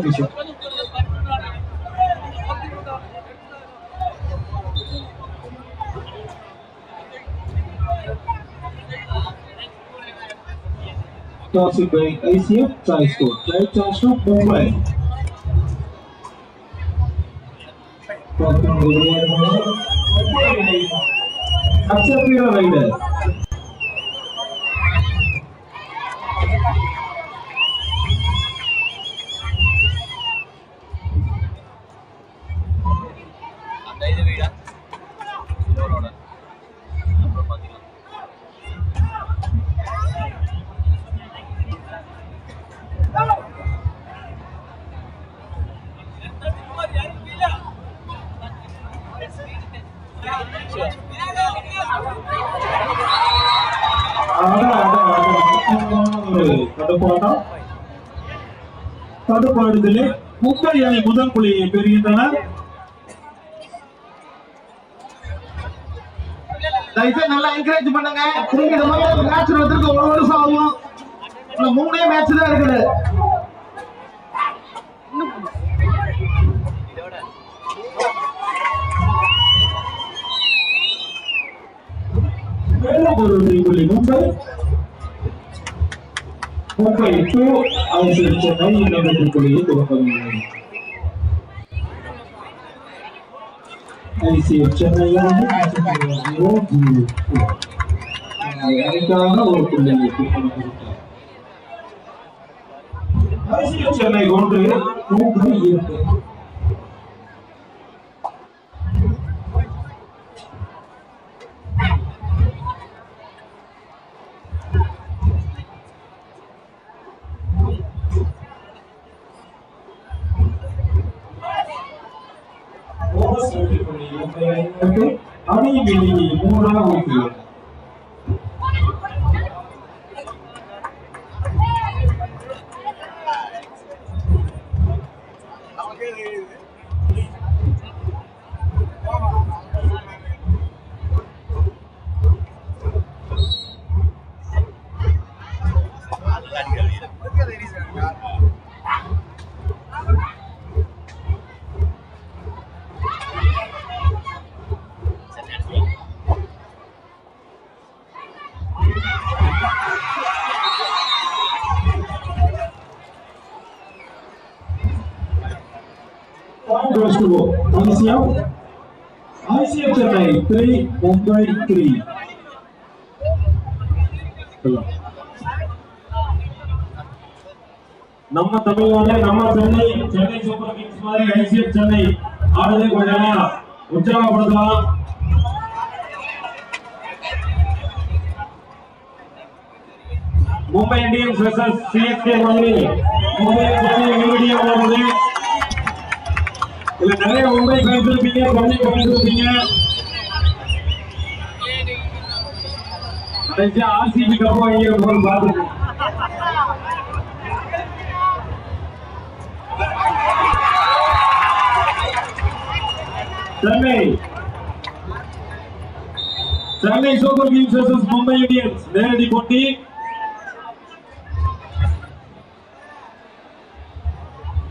விஷயம். Tossed by ICF, try score. Try chance to Mumbai. Accept your rider. தடுப்பாடுதலே Mumbai அணி முதல் புள்ளியை பெறுகின்றனர். நல்லா என்கரேஜ் பண்ணுங்க. மேட்ச் நடத்துக்கு ஒரு வருஷம் ஆகும். மூணே மேட்ச் தான் இருக்குது. மும்பை 2 ICF சென்னை இன்னொரு புள்ளியை துவக்கவில்லை. ICF சென்னை ஒரு புள்ளியை ICF சென்னை 1 அணி வெளியே 3 ICF Chennai 3 Mumbai 3. நம்ம தமிழ்நாடு நம்ம சென்னை சூப்பர் கிங்ஸ் மாதிரி ICF சென்னை ஆடுதே கொஞ்சம் உற்சாகப்படுத்தலாம். மும்பை இந்தியன்ஸ் வெர்சஸ் CSK மாதிரி மும்பை சென்னை மீடியம் வருது. இல்ல நிறைய மும்பை ஃபேன்ஸ் இருப்பீங்க, சென்னை ஃபேன்ஸ் இருப்பீங்க. கடைசியா RCB கப் வாங்கிற போது பாத்துக்கோங்க. Chennai super Kings versus Mumbai Indians நேரடி போட்டி.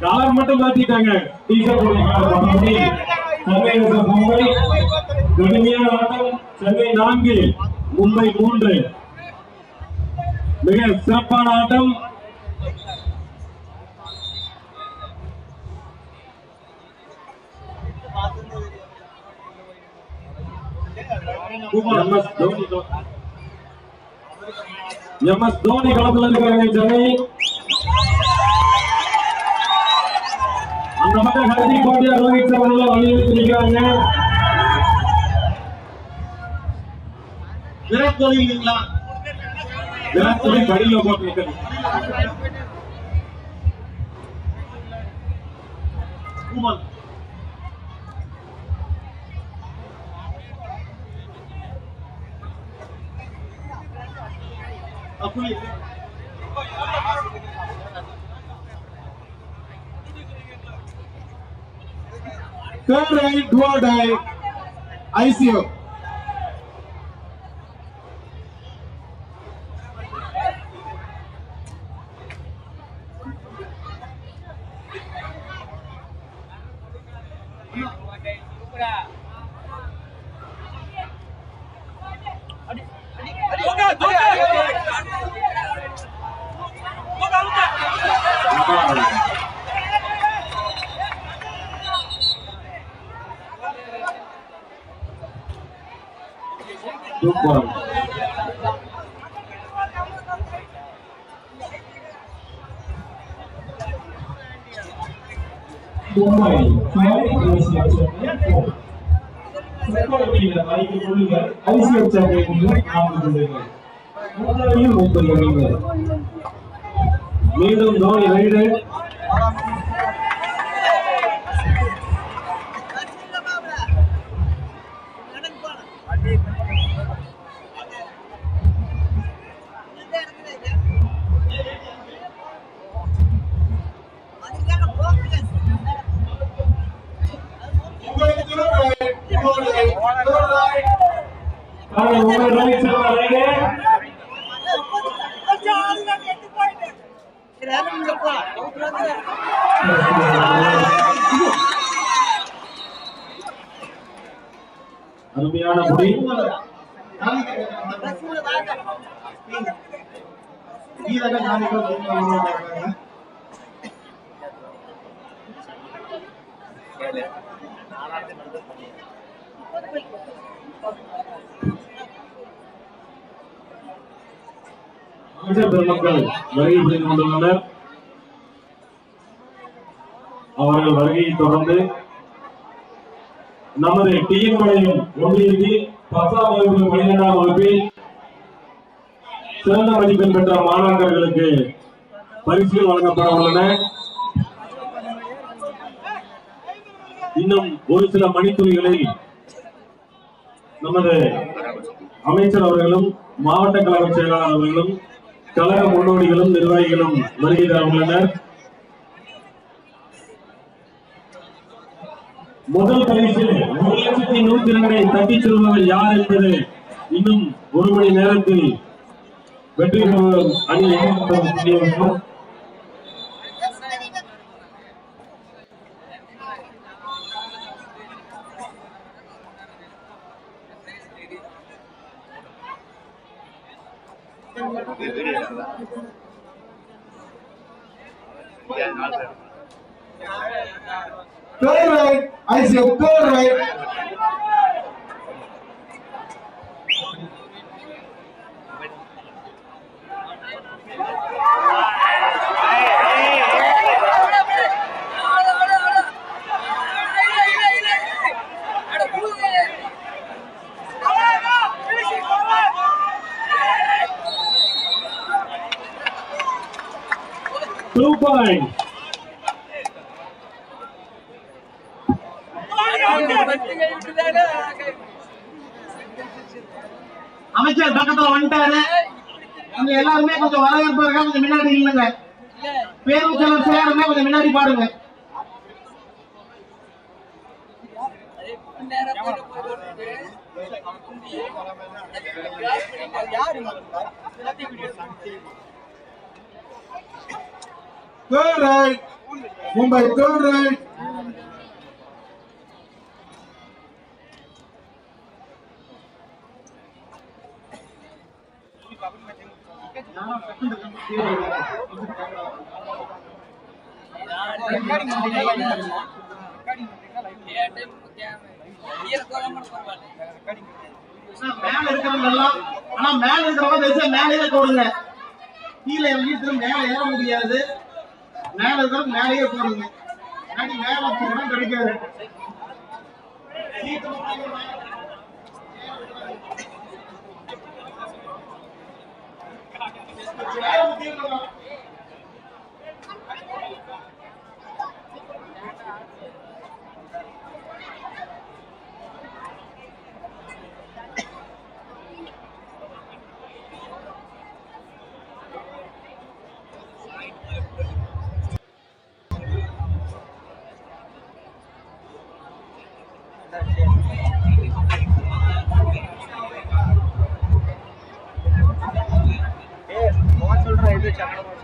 கலர் மட்டும் மாத்திட்டாங்க. சென்னை மும்பை கடுமையான ஆட்டம். சென்னை 4 மும்பை 3. மிக சிறப்பான ஆட்டம். MS தோனி களத்தில் இருக்காங்க சென்னை. அந்த பக்கம் ஹர்திக் பாண்டியா ரோஹித் சர்மா வலியுறுத்திருக்காங்க. விராட் கோலி இல்லைங்களா? விராட் கோலி கடில போட்டிருக்காரு. Third right, do or die, ICF. Super. மீண்டும் தோனி ரைடு அருமையான முடி அமைச்சர் பெருமக்கள் வருகை புரிந்து கொண்டுள்ளனர். அவர்கள் வருகையை தொடர்ந்து நமது டிஎம்பாளையம் ஒன்றியத்தில் 10ஆம் வகுப்பு 12ஆம் வகுப்பில் சிறந்த மதிப்பெண் பெற்ற மாணாக்கர்களுக்கு பரிசுகள் வழங்கப்பட உள்ளன. இன்னும் ஒரு சில மணித்துளிகளில் நமது அமைச்சர் அவர்களும் மாவட்ட கழக செயலாளர் அவர்களும் கழக முன்னோடிகளும் நிர்வாகிகளும் வருகை தர உள்ளனர். முதல் பரிசு 1,102 தட்டிச் செல்பவர் யார் என்பது இன்னும் ஒரு மணி நேரத்தில் வெற்றி பெறும் அணி எதிர்பார்க்கும். Turn right, I say turn right. Two points. அமைச்சர் பக்கத்துல வந்துட்டாரு. அங்க எல்லாருமே கொஞ்சம் வரவேற்பு இருக்கா, கொஞ்சம் முன்னாடி இல்லைங்க. பேரும் செலவு சேருங்க, கொஞ்சம் முன்னாடி பாருங்க. Turn right, Mumbai, turn right. மேல இருக்கிறவங்க எல்லாம், ஆனா மேல இருக்கிறவங்க மேலேயே போடுங்க. கீழே வீட்டுல மேல ஏற முடியாது. மேல இருக்கிறவங்க மேலேயே போடுங்க. மேல இடம் கிடைக்காது. சொல்றேன் இது சக்கரம்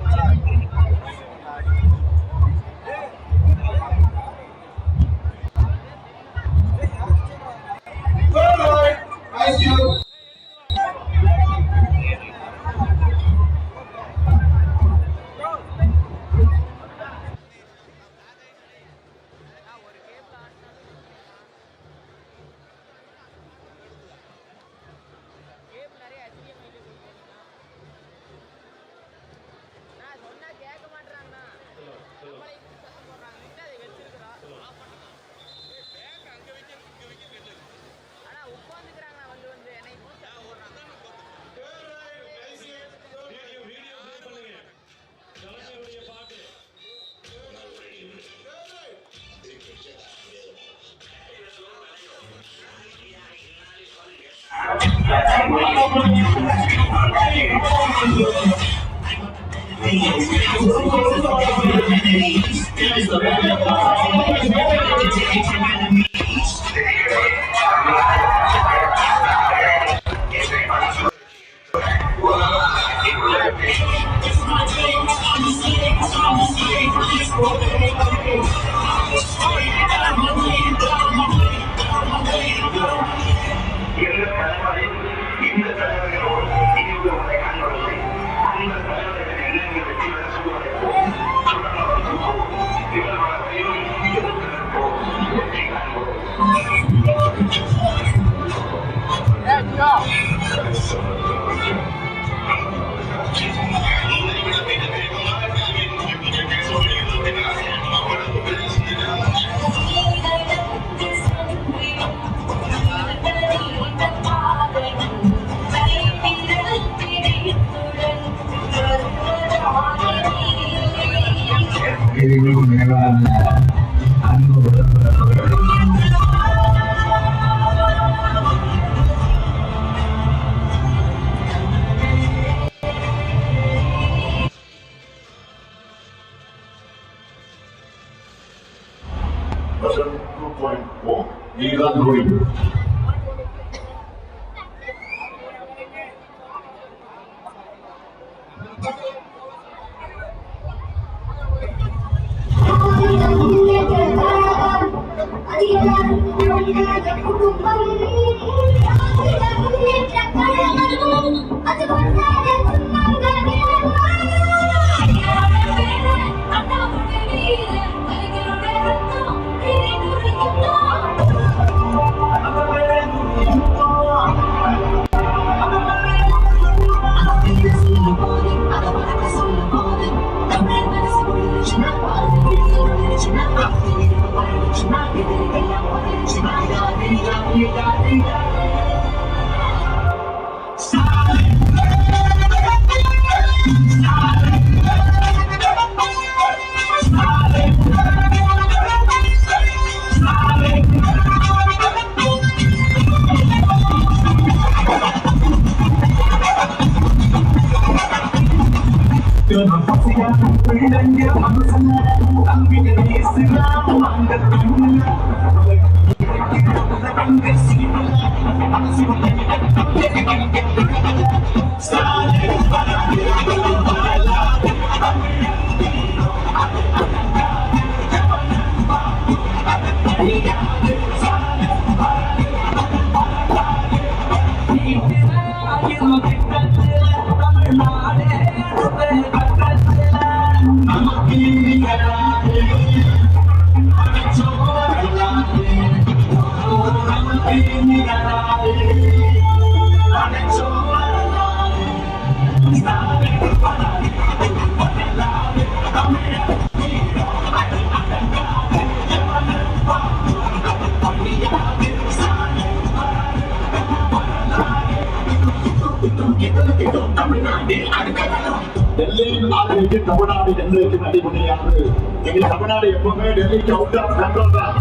டெல்லியின் ஆளுநருக்கு தமிழ்நாடு எங்களுக்கு நடைமுறையானது. எங்க தமிழ்நாடு எப்பவுமே டெல்லிக்கு அவுட் ஆஃப் கண்ட்ரோல் தான்.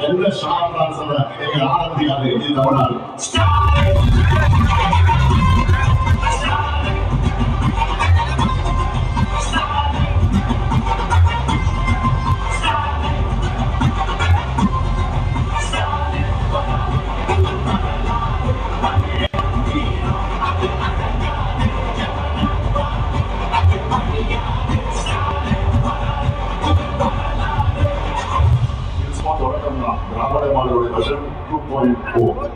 எந்த ஷாப்தான் சொல்ற எங்க ஆரம்பிக்காது இது தமிழ்நாடு. திராவிட மாடலுடைய வருஷன் 2.4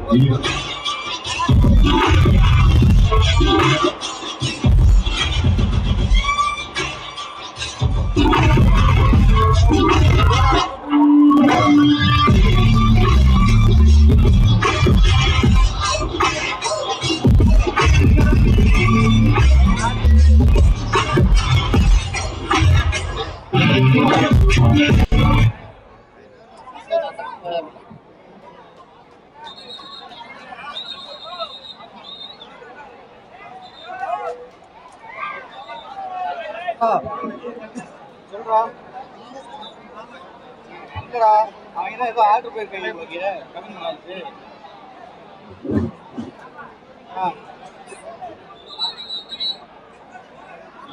சொல்றா இல்லடா அவங்க தான் ஏதோ ஆர்டர் போயிருக்காங்க உங்களுக்கு கம்மி நாளுக்கு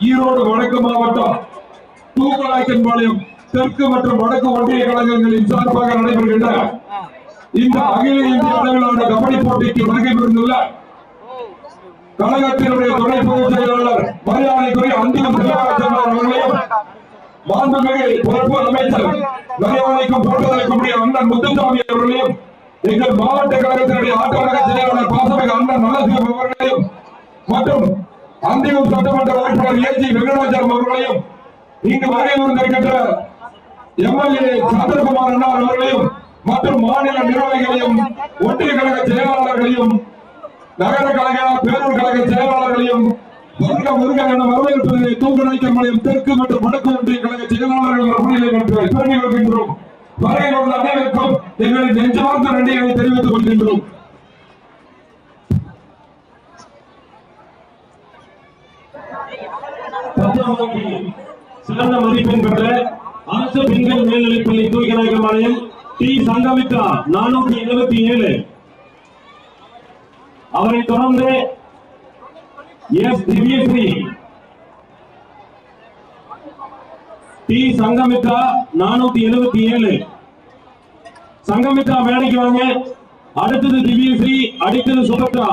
ஈரோடு வடக்கு மாவட்டம் தூக்கநாயக்கன்பாளையம் தெற்கு மற்றும் வடக்கு ஒன்றிய கழகங்களின் சார்பாக நடைபெறுகின்ற இந்த அகில இந்திய அளவிலான கபடி போட்டிக்கு வருகை புரிந்துள்ள கழகத்தினுடைய துணை பொதுச் செயலாளர் மரியாதைக்குரிய அந்திம அவர்களையும் மாண்புமிகு பொறுப்பு அமைச்சர் மரியாதைக்கும் போட்டதற்குரிய அண்ணன் முத்துசாமி அவர்களையும் எங்கள் மாவட்ட கழகத்தினுடைய ஆட்டோநகர செயலாளர் பாசமிகு அண்ணன் நல்லசிவம் அவர்களையும் மற்றும் அந்திமம் சட்டமன்ற உறுப்பினர் ஏஜி வெங்கடாச்சலம் அவர்களையும் இங்கு வருகை வந்திருக்கின்ற எம்எல்ஏ சந்திரகுமார் அண்ணா அவர்களையும் மற்றும் மாநில நிர்வாகிகளையும் ஒன்றிய கழக செயலாளர்களையும் நகர கழக பேரூர் கழக செயலாளர்களையும் வருக என வரவேற்பதை தூக்கநாயக்கன்பாளையம் தெற்கு மற்றும் வடக்கு ஒன்றிய கழக செயலாளர்கள் முன்னிலை என்று பெருமை கொள்கின்றோம். வருகை வந்த அனைவருக்கும் எங்களின் நெஞ்சார்ந்த நன்றிகளை தெரிவித்துக் கொள்கின்றோம். சிறந்த மதிப்பெண் பெற்ற அரசு பெண்கள் மேல்நிலைப்பள்ளி தூக்கநாயக்கன்பாளையம் டி சங்கமித்ரா 477. அவரை தொடர்ந்து எஸ் திவ்யஸ்ரீ டி சங்கமித்ரா 477. சங்கமித்ரா மேடைக்கு வாங்க. அடுத்தது திவ்யஸ்ரீ, அடுத்தது சுபத்ரா.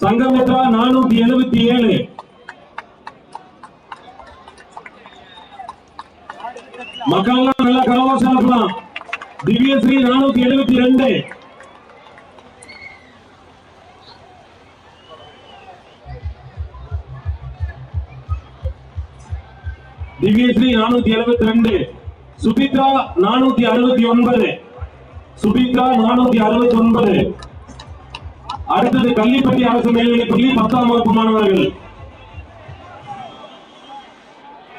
சங்கமித்ரா 477. மக்கள் நல்லா கரவாசம் அனுப்பலாம். திவ்யஸ்ரீ 472. திவ்யஸ்ரீ 472. சுபித்ரா 469. சுபித்ரா 469. அடுத்தது கள்ளிப்பட்டி அரசு மேல்நிலைப்பள்ளி 10ஆம் வகுப்பு மாணவர்கள்.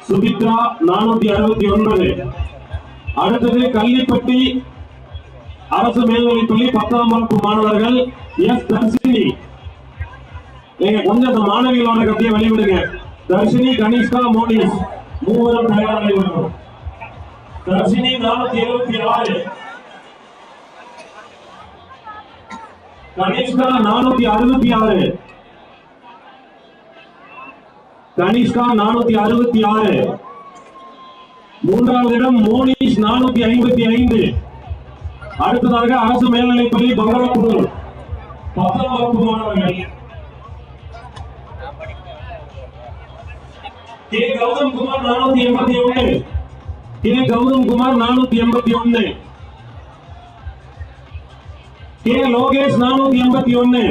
சுபித்ரா 469. அடுத்தது கள்ளிப்பட்டி அரசு மேல்நிலைப்பள்ளி 10ஆம் வகுப்பு மாணவர்கள் எஸ் தர்ஷினி. நீங்க கொஞ்சம் அந்த மாணவிகளோட கட்டிய வெளிவிடுங்க. தர்ஷினி, கனிஷ்கா, மோனிஷ் மூவரும் தயாராக இருக்கும். தர்ஷினி 476. கனிஷ்கா 466. கனிஷ்கா 466. மூன்றாவது இடம் மோனிஷ் 455. அடுத்ததாக அரசு மேல்நிலைப்பள்ளி பங்களாபுரம் 10ஆம் வகுப்பு மாணவர்கள் K Gautham Kumar 481. K Gautham Kumar 481. K Lokesh 481.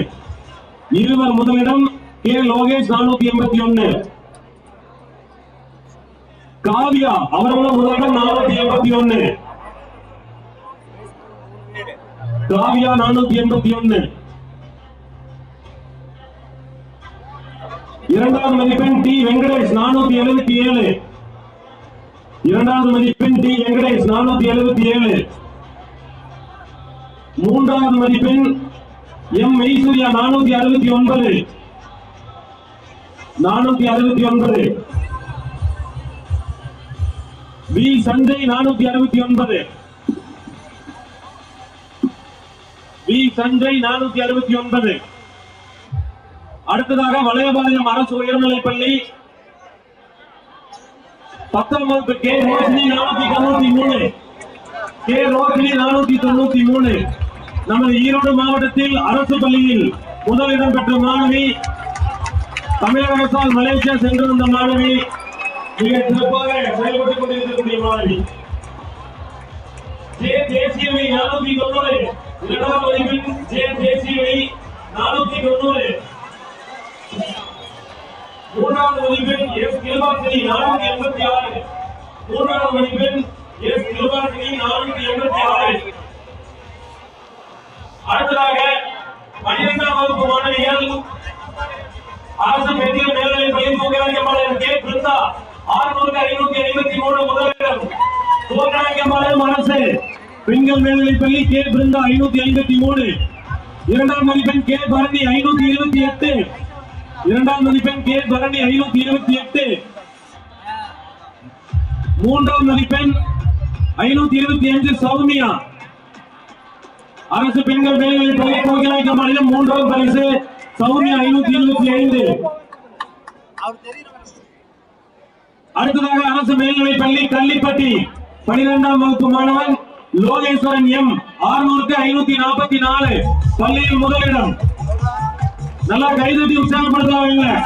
இருவர் முதலிடம் கே லோகேஷ் 481. காவியா அவர்களும் முதலிடம் 481. காவியா 481. இரண்டாவது மதிப்பெண் டி வெங்கடேஷ் 477. இரண்டாவது மதிப்பெண் டி வெங்கடேஷ் 477. மூன்றாவது மதிப்பெண் M Meisurya 469 469. V Sanjay 469. V Sanjay 469. அடுத்ததாக வளையபாளையம் அரசு உயர்நிலைப்பள்ளி 10ஆம் வகுப்பு கே ரோஷினி 493. கே ரோஷினி 493. நமது ஈரோடு மாவட்டத்தில் அரசு பள்ளியில் முதலிடம் பெற்ற மாணவி, தமிழக அரசால் மலேசியா சென்று வந்த மாணவி, மிக சிறப்பாக செயல்பட்டுக் கொண்டிருக்கக்கூடிய மாணவி. ஜே தேசியவை 490. இரண்டாம் மதிப்பெண் ஜே தேசியவை 490. மூன்றாவது மதிப்பெண் எஸ் கிருபாசினி 486. மூன்றாவது மதிப்பெண் எஸ் கிருபாசினி 486. அடுத்ததாக 12ஆம் வகுப்பு மாணவிகள் அரசு பெண்கள் மேல்நிலைப் பள்ளி தூக்கநாயக்கம்பாளையம் கே பிருந்தா 653 முதலிடம். தூக்கநாயக்கம்பாளையம் அரசு பெண்கள் மேல்நிலைப் பள்ளி கே பிருந்தா 553. இரண்டாம் மதிப்பெண் கே பரணி 528. இரண்டாம் மதிப்பெண் கே பரணி 528. மூன்றாம் மதிப்பெண் 525 சௌமியா அரசு பெண்கள் மேல்நிலைப் பள்ளி தூக்கநாயக்கம்பாளையம் மூன்றாம் பரிசு சௌமியா 525. அடுத்ததாக அரசு மேல்நிலைப் பள்ளி கள்ளிப்பட்டி 12ஆம் வகுப்பு மாணவன் லோகேஸ்வரன் எம் 600-544 பள்ளியில் முதலிடம். நல்லா கைதட்டி உற்சாகப்படுத்தலாம்.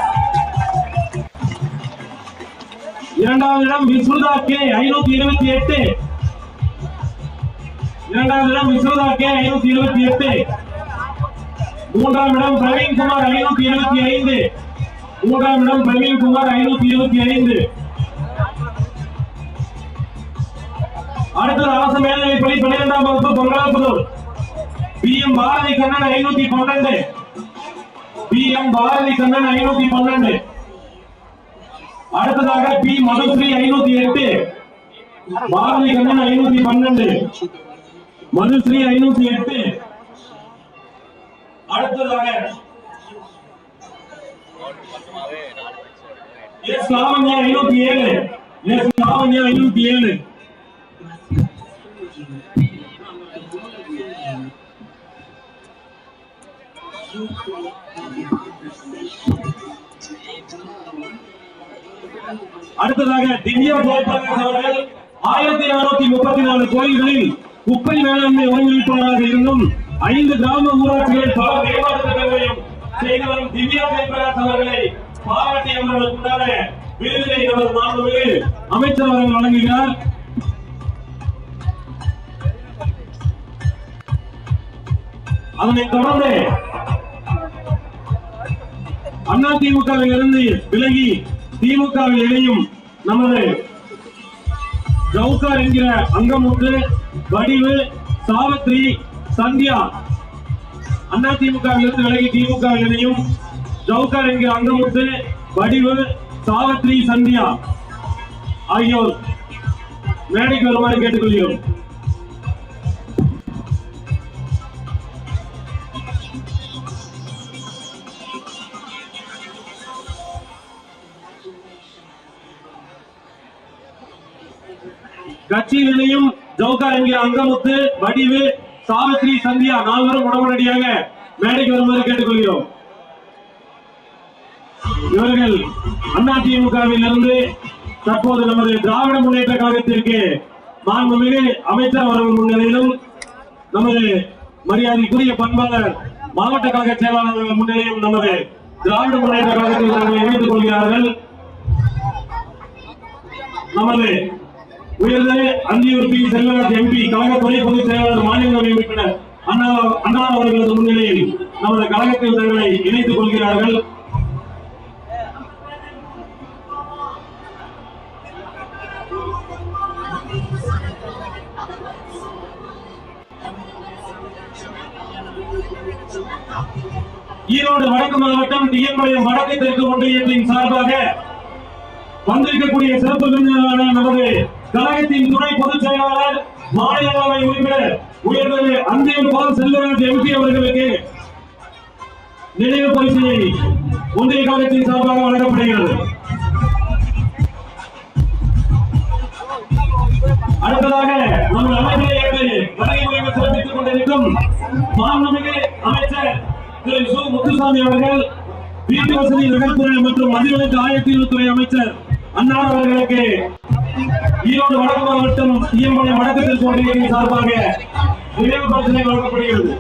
இரண்டாவது இடம் விஸ்வதா கே 528. இரண்டாவது இடம் விஸ்வதா கே 528. மூன்றாம் இடம் பிரவீன் குமார் 525. மூன்றாம் இடம் பிரவீன் குமார் 525. அடுத்தது அரசு மேல்நிலைப் பள்ளி 12ஆம் வகுப்பு Bangalapudur P M Bharathi Kannan 512. P M Bharathi Kannan 512. அடுத்ததாக பி மதுஸ்ரீ 508. பாரதி கண்ணன் 512. மதுஸ்ரீ 508. அடுத்ததாக எஸ் லாவண்யா 507. எஸ் லாவண்யா 507. அடுத்ததாக திவ்யா ஜெயபிரகாஷ் அவர்கள் 1434 கோயில்களில் குப்பை மேலாண்மை ஒருங்கிணைப்பாளராக இருந்தும் 5 கிராம ஊராட்சிகளில் பல மேம்பாட்டு திட்டங்களையும் செய்து வரும் திவ்யா ஜெயபிரகாஷ் அவர்களை பாராட்டி அவர்களுக்குண்டான விருதினை நமது மாண்புமிகு அமைச்சர் அவர்கள் வழங்குகிறார். அதனைத் தொடர்ந்து அதிமுகவில் இருந்து விலகி திமுகவில் இணையும் நமது ஜவுகார் என்கிற அங்கமுத்து, வடிவு, சாவித்ரி, சந்தியா அதிமுகவில் இருந்து விலகி திமுகவில் இணையும் ஜவுகார் என்கிற அங்கமுத்து, வடிவு, சாவித்ரி, சந்தியா ஆகியோர் மேடைக்கு வருமாறு கேட்டுக்கொள்கிறோம். கட்சியில் இணையும் ஜவுகார் என்கிற அங்கமுத்து, வடிவு, சாவித்ரி, சந்தியா நால்வரும் உடனடியாக மேடைக்கு வருமாறு கேட்டுக்கொள்கிறோம். இவர்கள் அதிமுகவில் இருந்து தற்போது நமது திராவிட முன்னேற்ற கழகத்திற்கு மாண்புமிகு அமைச்சர் அவர்கள் முன்னிலையிலும் நமது மரியாதைக்குரிய பண்பாளர் மாவட்ட கழக செயலாளர்கள் முன்னிலையும் நமது திராவிட முன்னேற்ற கழகத்தில் அவர்கள் இணைத்துக் கொள்கிறார்கள். நமது உயர்ந்த அந்தியூர் பி செல்வராஜ் எம்பி கழக துணை பொதுச் செயலாளர் மாநிலங்களவை உறுப்பினர் அண்ணா அவர்களது முன்னிலையில் நமது கழகத்தில் தங்களை இணைத்துக் கொள்கிறார்கள். ஈரோடு வடக்கு மாவட்டம் டிஎம்பாளையம் வடக்கு தெற்கு ஒன்றியத்தின் சார்பாக வந்திருக்கக்கூடிய சிறப்பு விருந்தினரான நமது கழகத்தின் துணை பொதுச் செயலாளர் மாநிலங்களவை உறுப்பினர் உயர்ந்த அந்தியம் பால் செல்வராஜ் எம்பி அவர்களுக்கு நினைவு பரிசினை ஒன்றிய காலத்தின் சார்பாக வழங்கப்படுகிறது. அடுத்ததாக நமது அமைச்சரை வருகை சிறப்பித்துக் கொண்டிருக்கும் மாண்புமிகு அமைச்சர் திரு சு முத்துசாமி அவர்கள் வீட்டு வசதி நகர்ப்புற மற்றும் மதிவிலக்கு ஆயத்தீர்வுத்துறை அமைச்சர் அன்னார் அவர்களுக்கு ஈரோடு வடக்கு மாவட்டம் ஈயம்பாளையம் வடக்கு தெற்கு சார்பாக நினைவு பரிசினை வழங்கப்படுகிறது.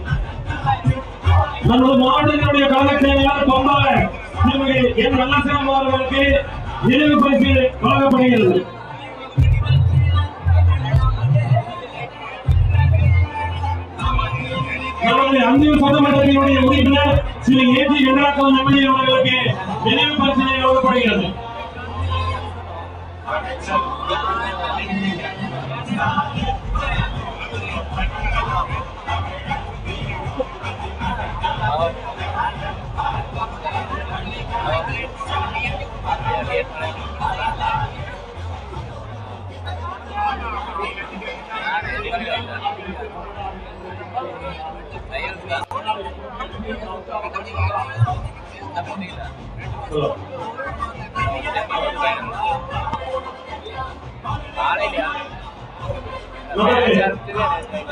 நமது மாவட்டத்தினுடைய கழக செயலாளர் பொம்பாளர் திருமதி என் நல்லசிவம் அவர்களுக்கு நினைவு பரிசு வழங்கப்படுகிறது. நமது அந்தியூர் சட்டமன்றத்தினுடைய உறுப்பினர் ஸ்ரீ ஏ.ஜி. வெங்கடாச்சலம் எம்எல்ஏ அவர்களுக்கு நினைவு பரிசினை வழங்கப்படுகிறது.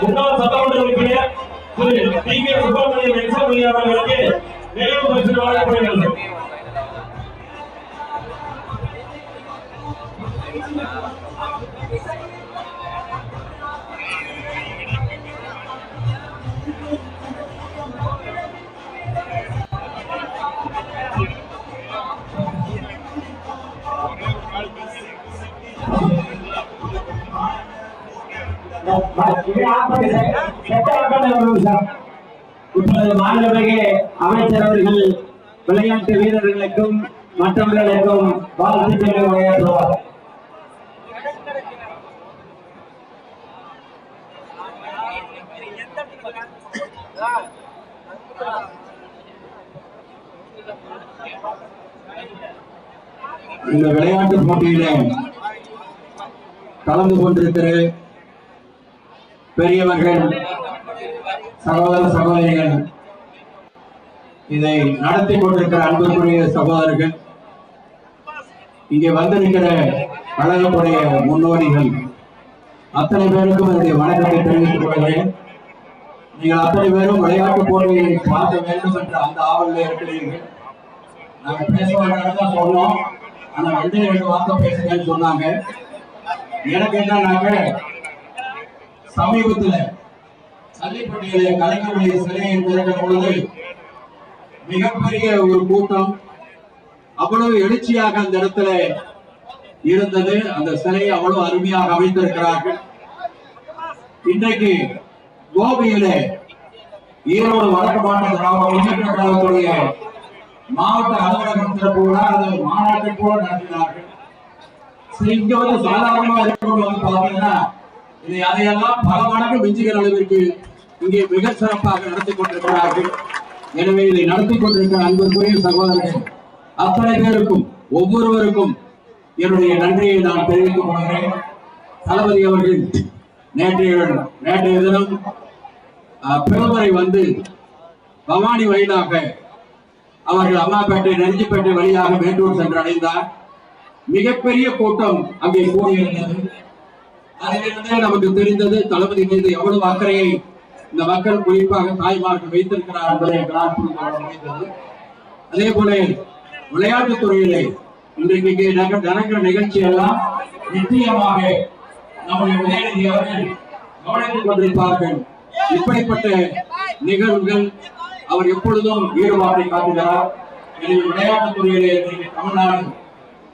முன்னாள் சட்டமன்ற உறுப்பினர் திரு டி.கே. சுப்பிரமணியம் எக்ஸாமினி அவர்களுக்கு நினைவு பரிசு வழங்கப்படுகிறது. இப்பொழுது மாண்புமிகு அமைச்சர் அவர்கள் விளையாட்டு வீரர்களுக்கும் மற்றவர்களுக்கும் வாழ்த்துக்களை வழங்குவார். இந்த விளையாட்டு போட்டியில கலந்து கொண்டிருக்கிற பெரியவர்கள், சகோதர சகோதரிகள், இதை நடத்தி கொண்டிருக்கிற அன்புக்குரிய சகோதரர்கள், இங்கே வந்திருக்கிற கழகத்துடைய முன்னோடிகள் அத்தனை பேருக்கும் என்னுடைய வணக்கத்தை தெரிவித்துக் கொள்கிறேன். நீங்கள் அத்தனை பேரும் விளையாட்டு போட்டியை பார்க்க வேண்டும் என்ற அந்த ஆவலில் இருக்கிறீர்கள். நாங்கள் பேச வேண்டாம் சொன்னோம், ஆனா 2 வார்த்தை பேசுங்கன்னு சொன்னாங்க. எனக்கு என்னன்னாக்க, சமீபத்தில் சல்லிப்பட்டியிலே கலைஞருடைய சிலையை திறக்கிற பொழுது மிகப்பெரிய ஒரு கூட்டம், அவ்வளவு எழுச்சியாக அந்த இடத்துல இருந்தது. அந்த சிலையை அவ்வளவு அருமையாக அமைத்திருக்கிறார்கள். இன்றைக்கு கோபியிலே ஈரோடு வடக்கு மாவட்ட திராவிட முன்னேற்ற கழகத்துடைய மாவட்ட அலுவலகம் திறப்பு விழா அது மாநாட்டை போல நடத்தினார்கள். இங்க வந்து சாதாரணமாக இருக்கிறவங்க வந்து பாத்தீங்கன்னா இதை அதையெல்லாம் பல மடங்கு மிஞ்சுகிற அளவிற்கு இங்கே மிக சிறப்பாக நடத்தி கொண்டிருக்கிறார்கள். எனவே இதை நடத்தி கொண்டிருக்கிற அன்புக்குரிய சகோதரர்கள் அத்தனை பேருக்கும் ஒவ்வொருவருக்கும் என்னுடைய நன்றியை நான் தெரிவித்துக் கொள்கிறேன். தளபதி அவர்கள் நேற்றைய தினம் பிரதமரை வந்து பவானி வழியாக அவர்கள் அம்மாப்பேட்டை நெருஞ்சிப்பேட்டை வழியாக மேட்டூர் சென்று அடைந்தார். மிகப்பெரிய கூட்டம் அங்கே கூடியிருந்தது. அதிலிருந்தே நமக்கு தெரிந்தது தளபதி மீது எவ்வளவு அக்கறையை இந்த மக்கள், குறிப்பாக தாய்மார்கள் வைத்திருக்கிறார் என்பதை எங்களால் புரிந்து கொள்ள முடிந்தது. அதே போல விளையாட்டுத் துறையிலே இன்றைக்கு நடக்கிற நிகழ்ச்சி எல்லாம் நிச்சயமாக நம்முடைய உதயநிதி அவர்கள் கவனித்துக் கொண்டிருப்பார்கள். இப்படிப்பட்ட நிகழ்வுகள் அவர் எப்பொழுதும் ஈடுபாட்டை காட்டுகிறார். எனவே விளையாட்டுத் துறையிலே தமிழ்நாடு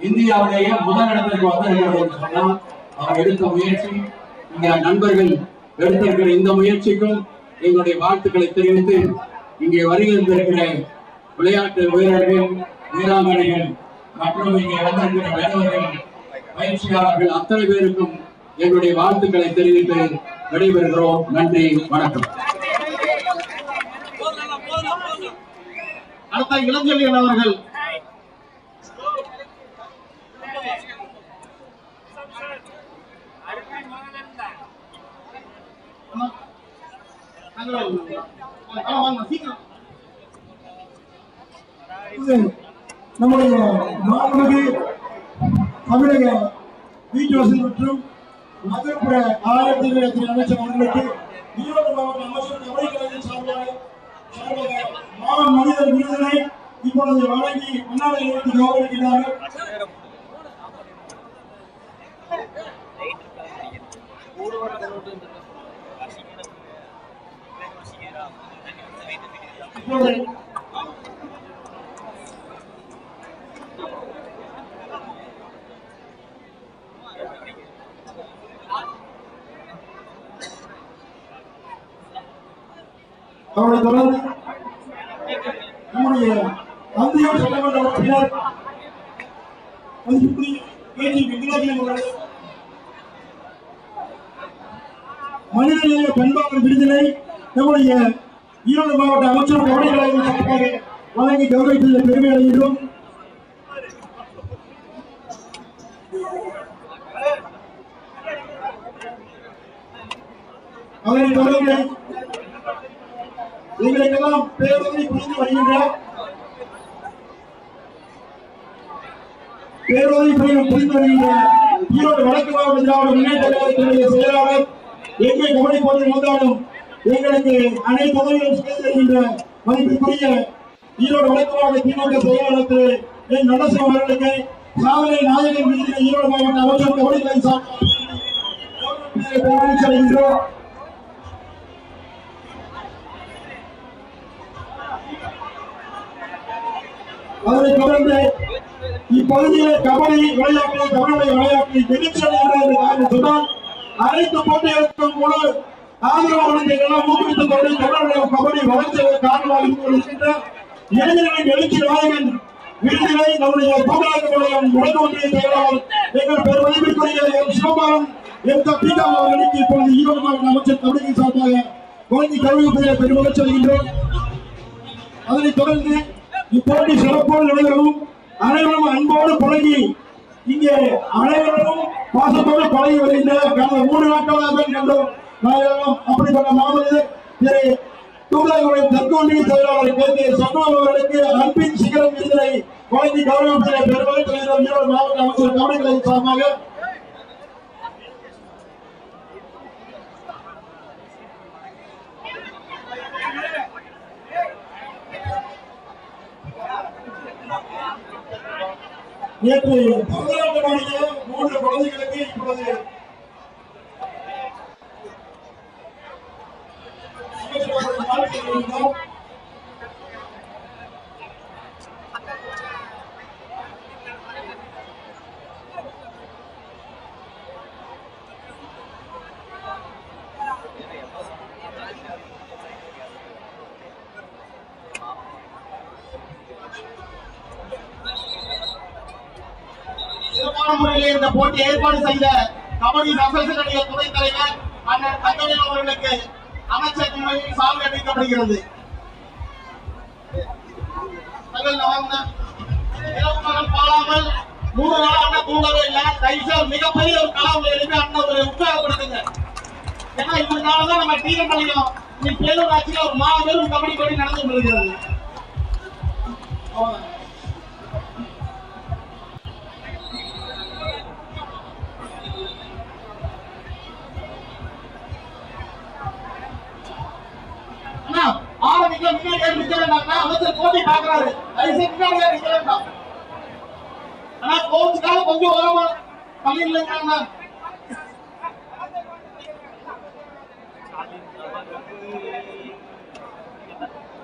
இந்தியாவிலேயே முதலிடத்திற்கு வந்திருக்கிறது என்று சொன்னால் அவர் எடுத்த முயற்சி, இங்க நண்பர்கள் எடுத்திருக்கிற இந்த முயற்சிக்கும் எங்களுடைய வாழ்த்துக்களை தெரிவித்து, இங்கே வருகின்ற விளையாட்டு வீரர்கள், வீராங்கனைகள் மற்றும் இங்கே வந்திருக்கிற மாணவர்கள், பயிற்சியாளர்கள் அத்தனை பேருக்கும் எங்களுடைய வாழ்த்துக்களை தெரிவித்து விடைபெறுகிறோம். நன்றி, வணக்கம். அடுத்த இளஞ்செழியன் அவர்கள். வாங்க சீக்கிரம். நம்முடைய மாண்புமிகு தமிழக வீட்டுவசதி மற்றும் நகர்ப்புற ஆராய்ச்சித்துறை அமைச்சர் அவர்களுக்கு ஈரோடு மாவட்ட அமைச்சர் கபடி சார்பாக மனிதர் விருதினை இப்பொழுது வழங்கி முன்னாடி நிறுத்தி கௌரவிக்கிறார்கள். அவரை தொடர்ந்து நம்முடைய தந்தையோர் சட்டமன்ற உறுப்பினர் மனிதநேய பண்பாளர் விருதினை நம்முடைய ஈரோடு மாவட்ட அமைச்சர் கவனிகளை வழங்கி கௌரவிப்பதில் பெருமை அடைகின்றோம். அதனைத் தொடர்ந்து எங்களுக்கெல்லாம் பேருதவி புரிந்து வருகின்ற ஈரோடு வடக்கு மாவட்ட திராவிட முன்னேற்ற கழகத்தினுடைய செயலாளர் எங்கே கபடி போட்டி வந்தாலும் எங்களுக்கு அனைத்து உதவிகளும் செய்து வருகின்ற மதிப்பிற்குரிய ஈரோடு வடக்கு மாவட்ட திமுக செயலாளர் திரு என் நடேசன் அவர்களுக்கு சாதனை நாயகன் விருதினை ஈரோடு மாவட்ட அமைச்சர் கபடி சார்பாக அதனைத் தொடர்ந்து இப்பகுதியில் கபடி விளையாட்டு தமிழக விளையாட்டு எதிர்ப்பு சொன்னால் அனைத்து போட்டிகளுக்கும் முழு ஆதரவு எல்லாம் ஊக்குவித்துக் கொண்டு தமிழக கபடி வளர்ச்சிக்கு காரணமாக இருக்கின்ற இளைஞர்களின் எழுச்சி நாயகன் விருதினை நம்முடைய போராட்டங்களுடன் உலக ஒன்றிய செயலாளர் எங்கள் பெருமதிப்பிற்குரிய எம் சிவபாலன் எம் கப்பிகா அவர்களுக்கு இப்பொழுது ஈரோடு மாவட்ட அமைச்சர் கபடி சார்பாக வழங்கி கௌரவிப்பதில் பெருமகிழ்ச்சி அடைகின்றோம். அதனைத் தொடர்ந்து இப்போட்டி சிறப்போடு நடைபெறும். அனைவரும் அன்போடு பழகி இங்கே அனைவரும் பாசத்தோடு பழகி வருகின்ற கடந்த 3 நாட்களாக கண்டோம். நாங்கள் அப்படிப்பட்ட மாமனிதர் திரு தூதரக தெற்கு ஒன்றிய செயலாளர் அவர்களுக்கு அன்பின் சிகரம் விருதினை வழங்கி கௌரவிப்பதில் பெருமகிழ்ச்சி அடைகின்றோம். ஈரோடு மாவட்ட அமைச்சர் கவனிகளை சார்பாக நேற்று பரதநாட்டிய 3 குழந்தைகளுக்கு இப்பொழுது சிறப்பான முறையில் இந்த போட்டி ஏற்பாடு செய்த கபடி அசோசியேஷனுடைய துணைத் தலைவர் அண்ணன் தங்கவேல் அவர்களுக்கு அமைச்சர் முறையில் சால்வை அளிக்கப்படுகிறது. இரவு பகல் பாழாமல் 3 நாள் அண்ணன் தூங்கவே இல்லை. தயவுசெய்து மிகப்பெரிய ஒரு கலாவை எழுப்பி அண்ணன் ஒரு உற்சாகப்படுத்துங்க. ஏன்னா இதனாலதான் நம்ம தீரமலையும் பேரூராட்சியில் ஒரு மாபெரும் கபடி போட்டி நடந்து வருகிறது. அமைச்சர் போட்டி பாக்குறாரு. ஆனா கோச்சுக்காக கொஞ்சம் ஓரமா பண்ணிடலங்க.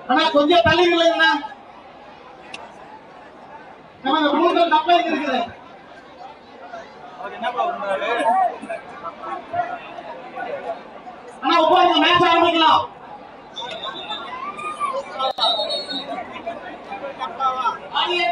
ஆனா கொஞ்சம் தள்ளி இல்லைங்கண்ணா. நம்ம ரூல்கள் தப்பா இருக்குது. ஆனா உட்காந்து மேட்ச் ஆரம்பிக்கலாம். அப்படியே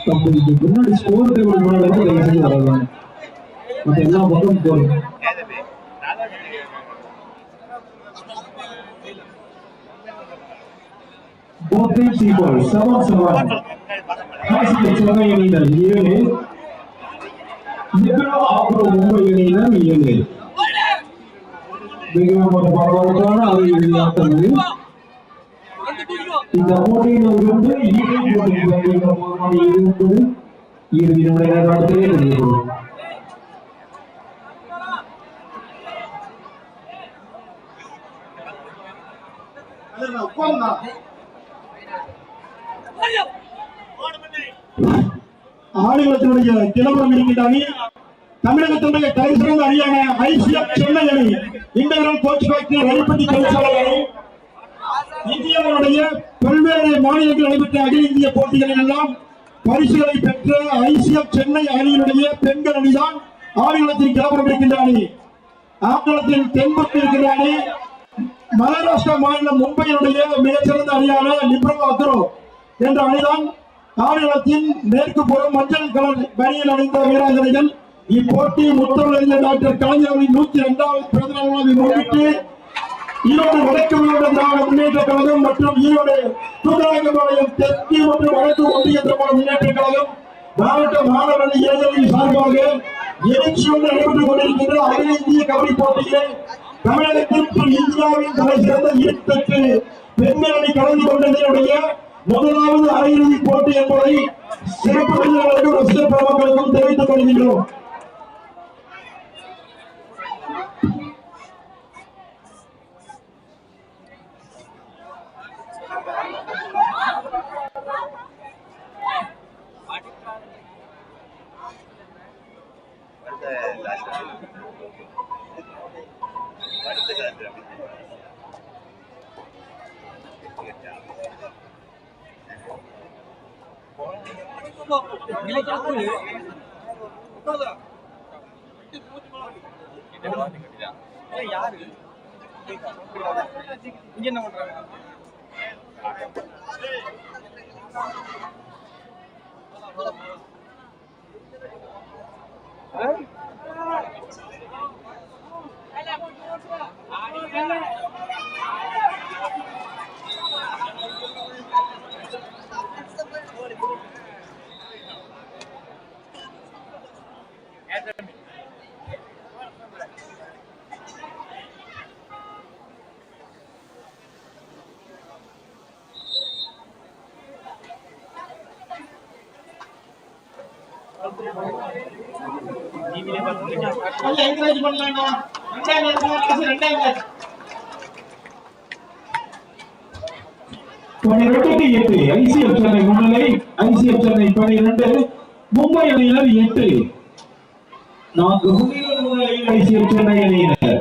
கம்பெனிக்கு முன்னாடி ஸ்கோர் டேபிள் முன்னாடி தயவு செஞ்சு வரலாம். மற்ற எல்லா பக்கம் போகும். Both teams equal, 7-7. சென்னை அணியினர் 7, மும்பை அணியினர் 7. மிகவும் ஒரு பரபரப்பான அது விளையாட்டு. இந்த போட்டியிலிருந்து இறுதி நடத்திலே தெரியும். ஆடுகளத்தினுடைய கிளம்பரம் இருக்கின்ற அணி தமிழகத்தினுடைய தலைசிறந்த அணியான ஐசிஎஃப் சென்னை அணி, இன்டெகிரல் கோச் ஃபேக்டரி ரயில்பட்டி தொழிற்சாலை அணி, இந்தியாவுடைய பல்வேறு மாநிலங்களில் நடைபெற்ற அகில இந்திய போட்டிகளில் எல்லாம் பரிசுகளை பெற்ற ஐசிஎஃப் சென்னை அணியினுடைய பெண்கள் அணிதான் ஆடுகளத்தில் கிளம்பரம் இருக்கின்ற அணி. ஆடுகளத்தில் தென்பட்டு இருக்கிற அணி மகாராஷ்டிரா மாநிலம் மும்பையினுடைய மிகச்சிறந்த அணியான லிப்ரோ அக்ரோ என்ற அணிதான். ஆடுகளத்தின் மேற்கு புறம் மஞ்சள் கலர் பனியல் அணிந்த வீராங்கனைகள். இப்போட்டி முத்தமிழறிஞர் டாக்டர் கலைஞரின் 102வது பிறந்த நாளை முன்னிட்டு ஈரோடு வடக்கு திராவிட முன்னேற்ற கழகம் மற்றும் ஈரோடு தூதரகம்பாளையம் தெற்கு மற்றும் வடக்கு ஒன்றிய திராவிட முன்னேற்ற கழகம் மாவட்ட மாணவரணி இளைஞரின் சார்பாக எழுச்சியோடு நடைபெற்றுக் கொண்டிருக்கின்ற அகில இந்திய கபடி போட்டியிலே தமிழகத்தில் இந்தியாவின் தலை சிறந்த 28 பெண்கள் அணி கலந்து கொண்டதனுடைய முதலாவது அரையிறுதி போட்டி என்பதை சிறப்பு விருந்தினர்களுக்கும் ரசிகர் பெருமக்களுக்கும் தெரிவித்துக் கொள்கின்றோம். இங்க என்ன பண்றாங்க? என்கரேஜ் பண்ணலாங்க. ரெண்டாம் மேட்ச் 12-8 ஐசிஎஃப் சென்னை முன்னிலை. ஐசிஎஃப் சென்னை 12, மும்பை அணியினர் 8. 4 முன்னிலையில் ஐசிஎஃப் சென்னை அணியினர்.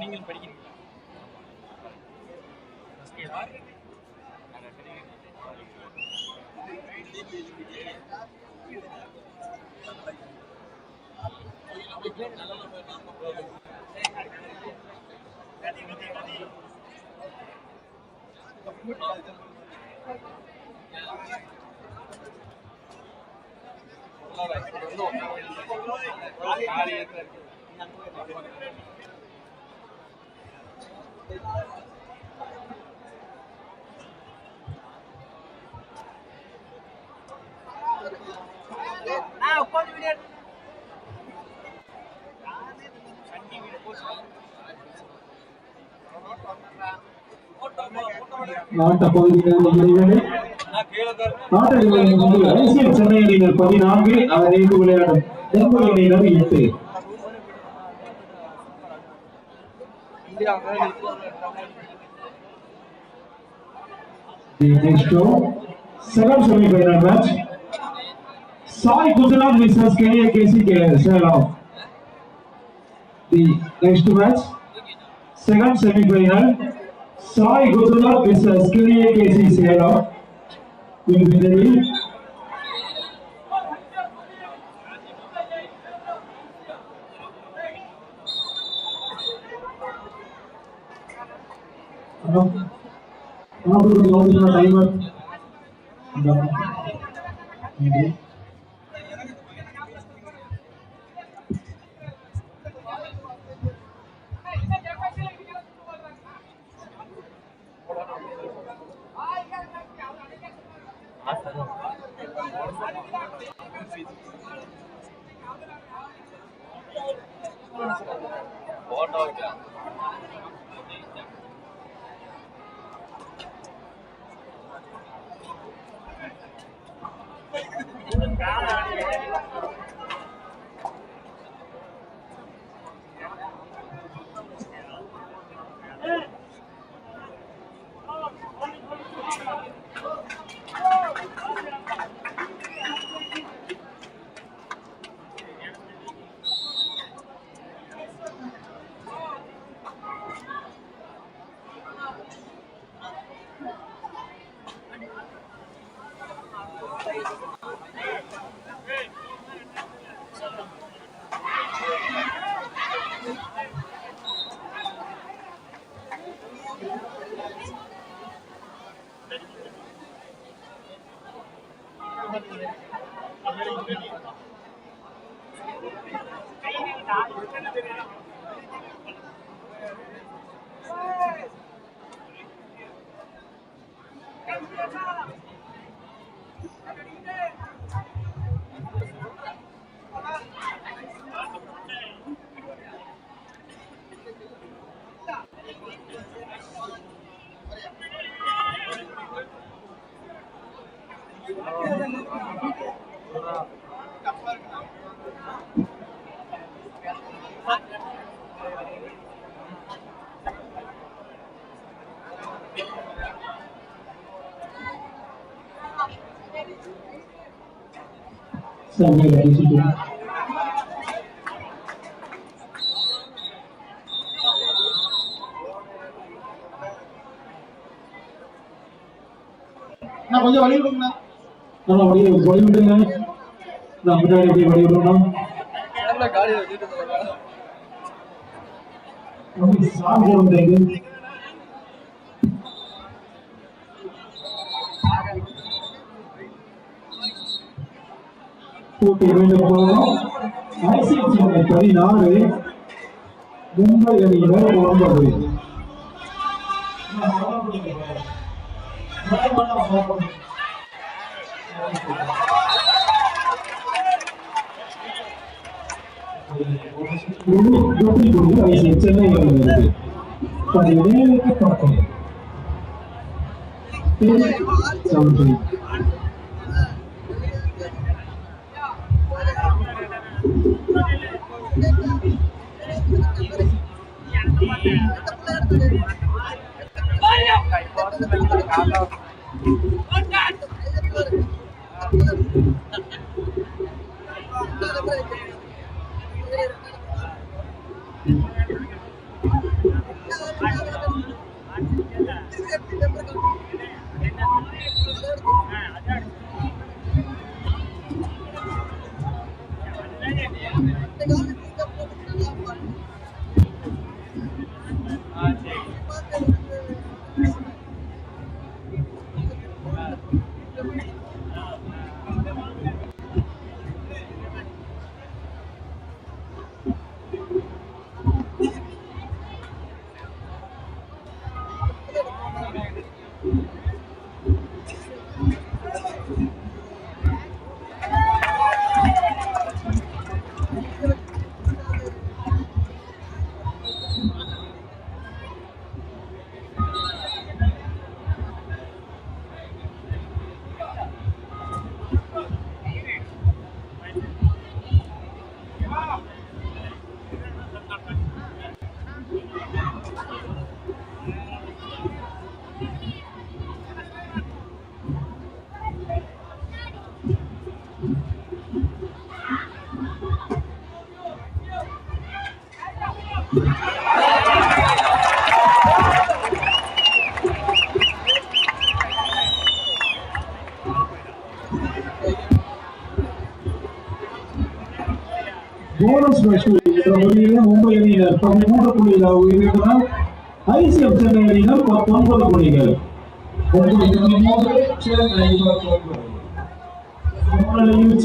நீங்கள் படிக்கிறீங்க நாட்ட பகுதியில் ஐசிஎல் சென்னை அணியினர் 14 5 விளையாடும் தென்புல அணியினர் 8. The next show, second semi-final match, Sai Gujarat vs KAKC Salem. The next match, second semi-final, Sai Gujarat vs KAKC Salem will be the lead. நான் கொஞ்சம் வழி விடுங்க. நல்லா வழி விடுங்க. நான் முன்னாடி எப்படி வழி விடணும்? காடி வச்சுட்டு சாப்பிட வந்தேன். போட்டி மீண்டும் போகணும். ஐசிஎல் சென்னை 14 மும்பை அணியினர் 9. சென்னை போனஸ் மேட்ச் மும்பை அணியினர் 13 புள்ளிகள் உயர்ந்தால் ஐசிஎஃப் சென்னை அணியினர் 19 புள்ளிகள்.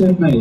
Chennai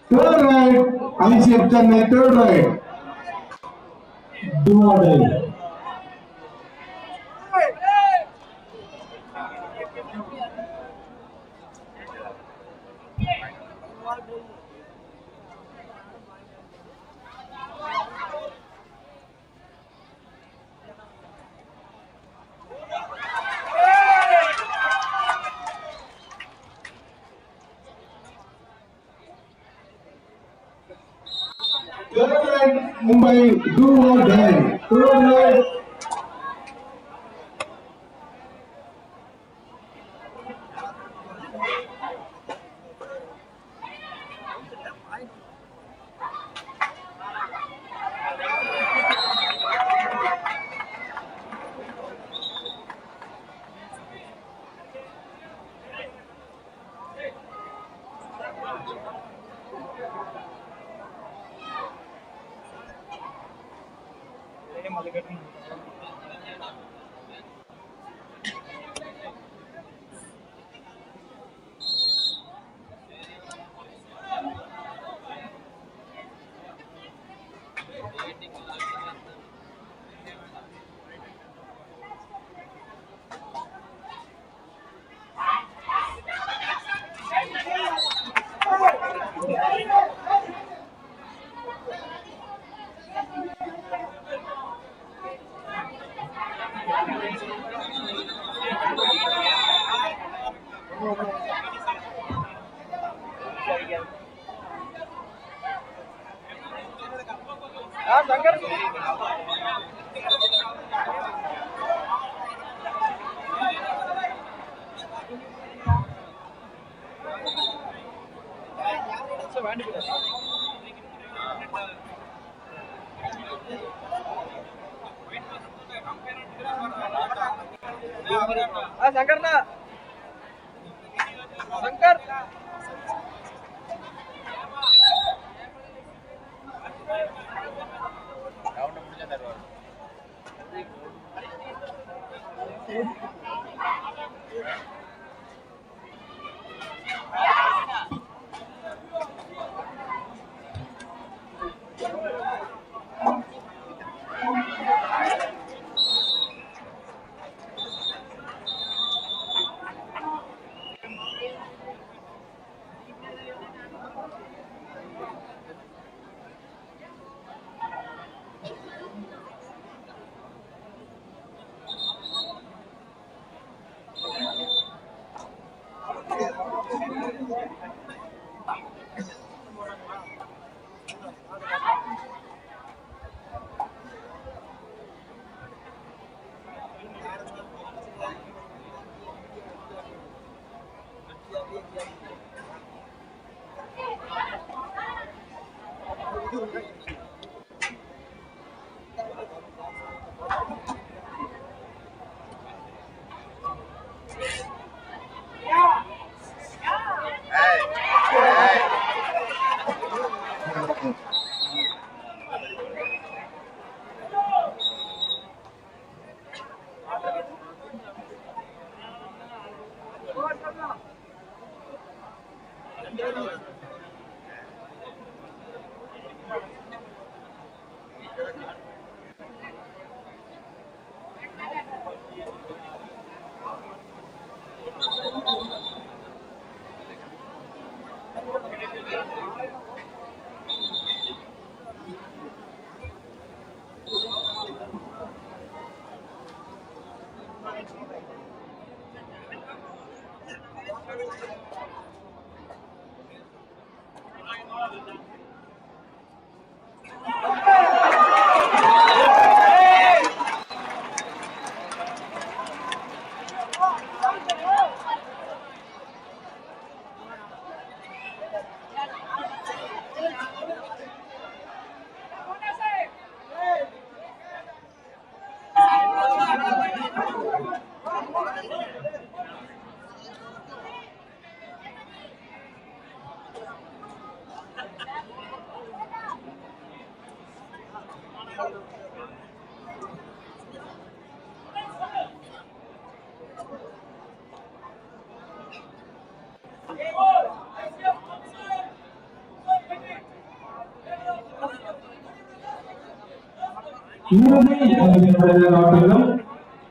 third right, ICF Chennai, third right. Do or die. Third right, Mumbai, do or die. Third right.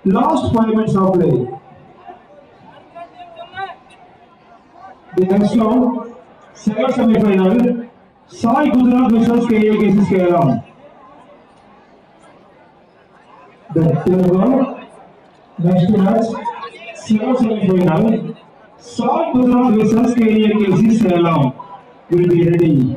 Last 5 minutes of play. The next round, second semi-final, Sai Gujarat versus KAKC Kerala. The third round, next match, second semi-final, Sai Gujarat versus KAKC Kerala will be ready.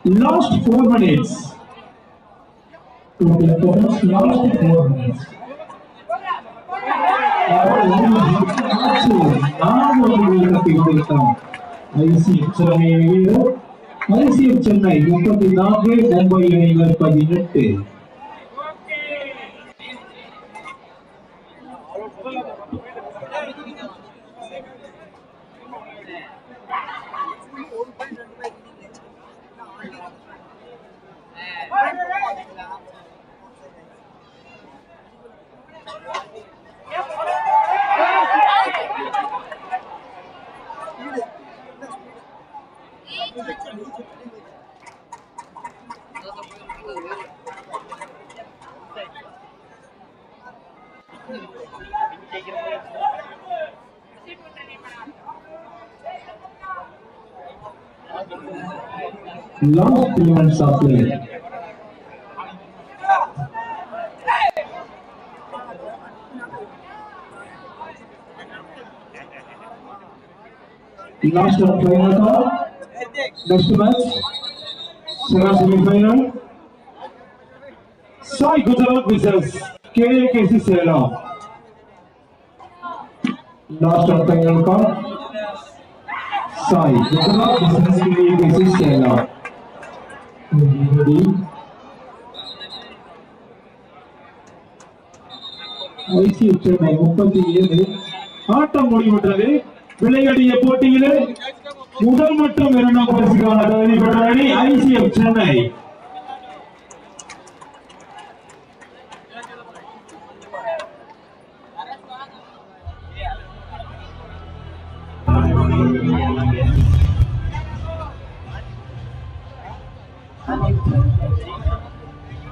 Last 4 minutes. Total points last 4 minutes. ICF Chennai 34, Mumbai அணியினர் 18. Last 3 minutes of play. Last and final call. Next match, semi-final. Sai Gujarat vs KKC Salem. Last and final call. Sai Gujarat vs KKC Salem. Ready? ICF Chennai 37. ஆட்டம் முடிவுற்றது. விளையாடிய போட்டியிலே முதல் மற்றும் 2ஆம் பரிசுக்கான தகுதி பெற்ற அணி ஐசிஎஃப் சென்னை.